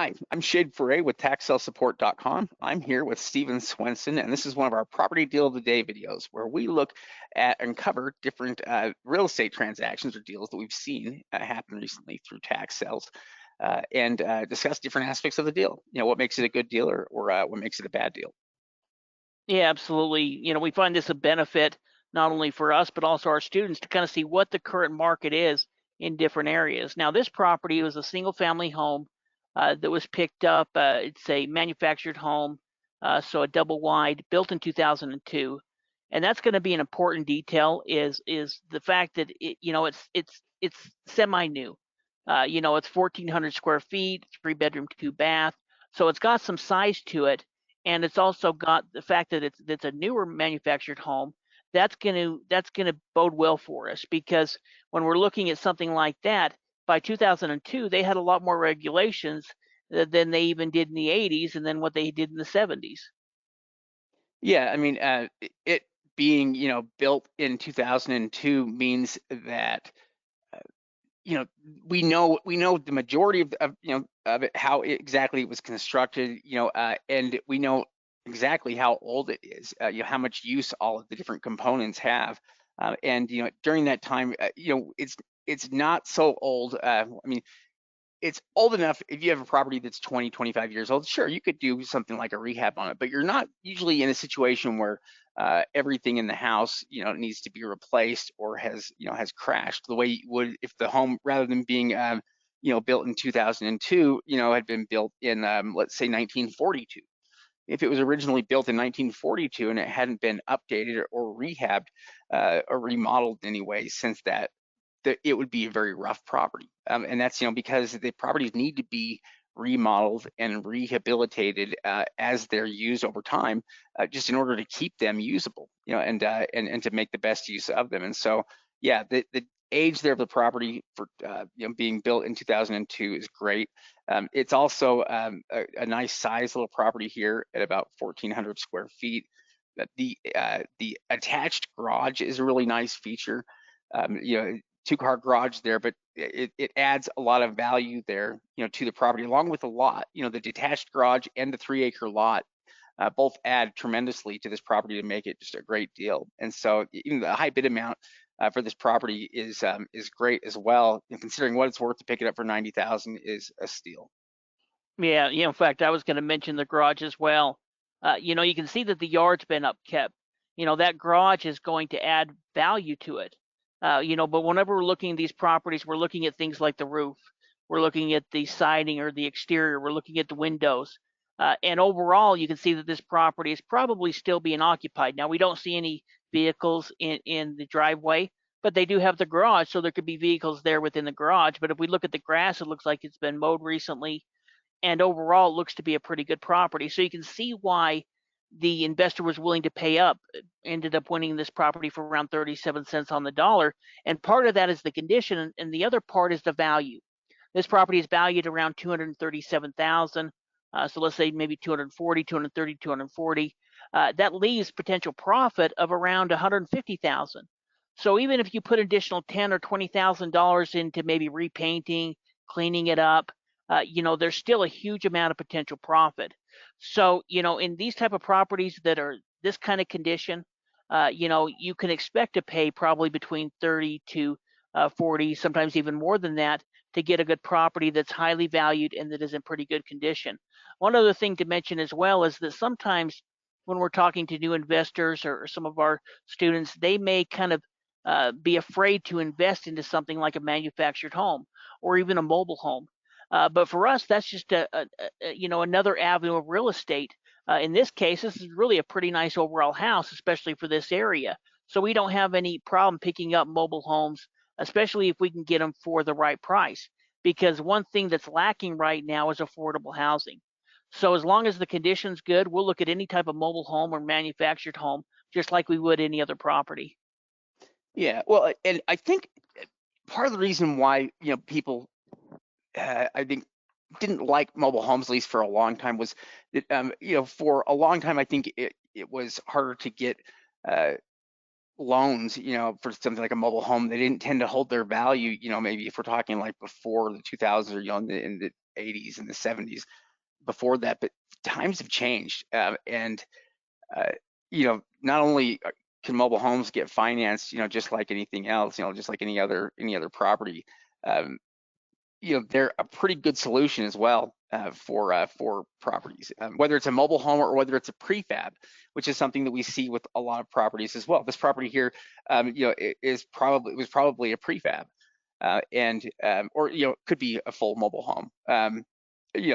Hi, I'm Shade Ferre with TaxSaleSupport.com. I'm here with Stephen Swenson, and this is one of our Property Deal of the Day videos where we look at and cover different real estate transactions or deals that we've seen happen recently through tax sales and discuss different aspects of the deal. You know, what makes it a good deal or what makes it a bad deal. Yeah, absolutely. We find this a benefit not only for us, but also our students to kind of see what the current market is in different areas. Now, this property was a single family home that was picked up. It's a manufactured home, so a double wide, built in 2002. And that's going to be an important detail is the fact that it's semi new. It's 1,400 square feet, 3 bedroom, 2 bath. So it's got some size to it, and it's also got the fact that it's a newer manufactured home. That's gonna bode well for us, because when we're looking at something like that, by 2002 they had a lot more regulations than they even did in the 80s, and then what they did in the 70s. Yeah, I mean, it being, built in 2002 means that we know the majority of it, how exactly it was constructed, and we know exactly how old it is, how much use all of the different components have, and during that time, it's not so old. I mean, it's old enough if you have a property that's 20, 25 years old, sure, you could do something like a rehab on it, but you're not usually in a situation where everything in the house, needs to be replaced or has crashed the way you would if the home, rather than being, built in 2002, had been built in, let's say 1942. If it was originally built in 1942 and it hadn't been updated or rehabbed or remodeled in any way since that it would be a very rough property. And that's, because the properties need to be remodeled and rehabilitated as they're used over time, just in order to keep them usable, and to make the best use of them. And so, yeah, the age there of the property for being built in 2002 is great. It's also a nice size little property here at about 1,400 square feet. The attached garage is a really nice feature. Two-car garage there, but it adds a lot of value there, to the property, along with the lot. The detached garage and the 3-acre lot both add tremendously to this property to make it just a great deal. And so even the high bid amount for this property is great as well. And considering what it's worth, to pick it up for 90,000 is a steal. Yeah, yeah. In fact, I was going to mention the garage as well. You can see that the yard's been upkept. That garage is going to add value to it. But whenever we're looking at these properties, we're looking at things like the roof. We're looking at the siding or the exterior. We're looking at the windows. And overall, you can see that this property is probably still being occupied. Now, we don't see any vehicles in the driveway, but they do have the garage, so there could be vehicles there within the garage. But if we look at the grass, it looks like it's been mowed recently, and overall it looks to be a pretty good property. So you can see why the investor was willing to pay up, ended up winning this property for around 37 cents on the dollar. And part of that is the condition, and the other part is the value. This property is valued around 237,000. So let's say maybe 240, 230, 240. That leaves potential profit of around 150,000. So even if you put additional 10 or $20,000 into maybe repainting, cleaning it up, there's still a huge amount of potential profit. So, in these type of properties that are this kind of condition, you can expect to pay probably between 30 to 40, sometimes even more than that, to get a good property that's highly valued and that is in pretty good condition. One other thing to mention as well is that sometimes when we're talking to new investors or some of our students, they may kind of be afraid to invest into something like a manufactured home or even a mobile home. But for us, that's just another avenue of real estate. In this case, this is really a pretty nice overall house, especially for this area. So we don't have any problem picking up mobile homes, especially if we can get them for the right price. Because one thing that's lacking right now is affordable housing. So as long as the condition's good, we'll look at any type of mobile home or manufactured home, just like we would any other property. Yeah, well, and I think part of the reason why people I think didn't like mobile homes, at least for a long time, was that for a long time I think it was harder to get uh, loans, for something like a mobile home. They didn't tend to hold their value, maybe if we're talking like before the 2000s, or in the 80s and the 70s before that, but times have changed. And not only can mobile homes get financed, just like anything else, just like any other property, um, they're a pretty good solution as well for properties, whether it's a mobile home or whether it's a prefab, which is something that we see with a lot of properties as well. This property here, it was probably a prefab, and or could be a full mobile home.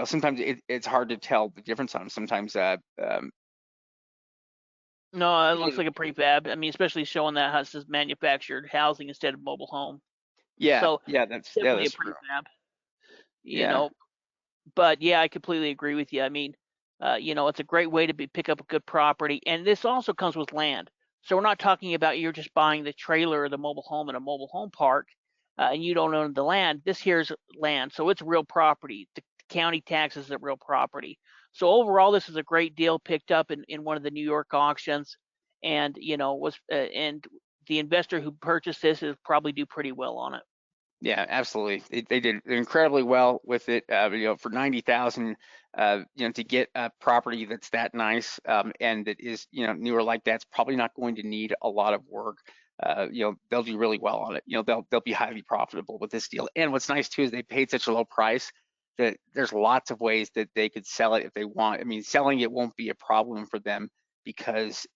Sometimes it's hard to tell the difference on them. Sometimes, No, it you looks know, like a prefab. I mean, especially showing that it says manufactured housing instead of mobile home. yeah, So yeah, definitely a that's true. prefab. You Yeah, know, but yeah, I completely agree with you. I mean, it's a great way to pick up a good property, and this also comes with land. So we're not talking about you're just buying the trailer or the mobile home in a mobile home park, and you don't own the land. This here's land, so it's real property. The county taxes it real property. So overall, this is a great deal picked up in one of the New York auctions, and and the investor who purchased this is probably do pretty well on it. yeah, absolutely. They did incredibly well with it. For 90,000, to get a property that's that nice, and that is, newer like that's probably not going to need a lot of work. They'll do really well on it. They'll be highly profitable with this deal. And what's nice too is they paid such a low price that there's lots of ways that they could sell it if they want. I mean, selling it won't be a problem for them because,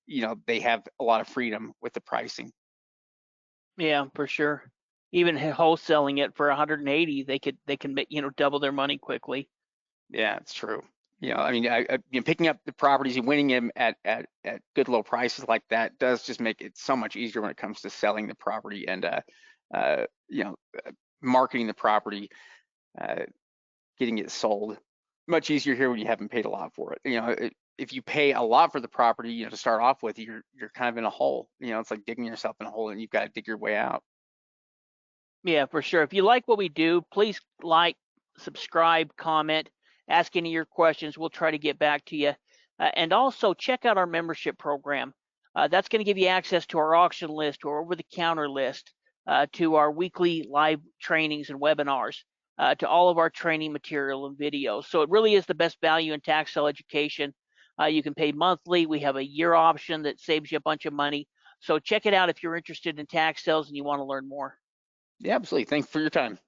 they have a lot of freedom with the pricing. Yeah, for sure. Even wholesaling it for 180, they can make, double their money quickly. Yeah, it's true. I mean, picking up the properties and winning them at good low prices like that does just make it so much easier when it comes to selling the property and uh, you know, marketing the property, uh, getting it sold. Much easier here when you haven't paid a lot for it. If you pay a lot for the property, to start off with, you're kind of in a hole. It's like digging yourself in a hole and you've got to dig your way out. Yeah, for sure. If you like what we do, please like, subscribe, comment, ask any of your questions. We'll try to get back to you. And also check out our membership program. That's going to give you access to our auction list, to our over-the-counter list, to our weekly live trainings and webinars, to all of our training material and videos. So it really is the best value in tax sale education. You can pay monthly. We have a year option that saves you a bunch of money. So check it out if you're interested in tax sales and you want to learn more. Yeah, absolutely. Thanks for your time.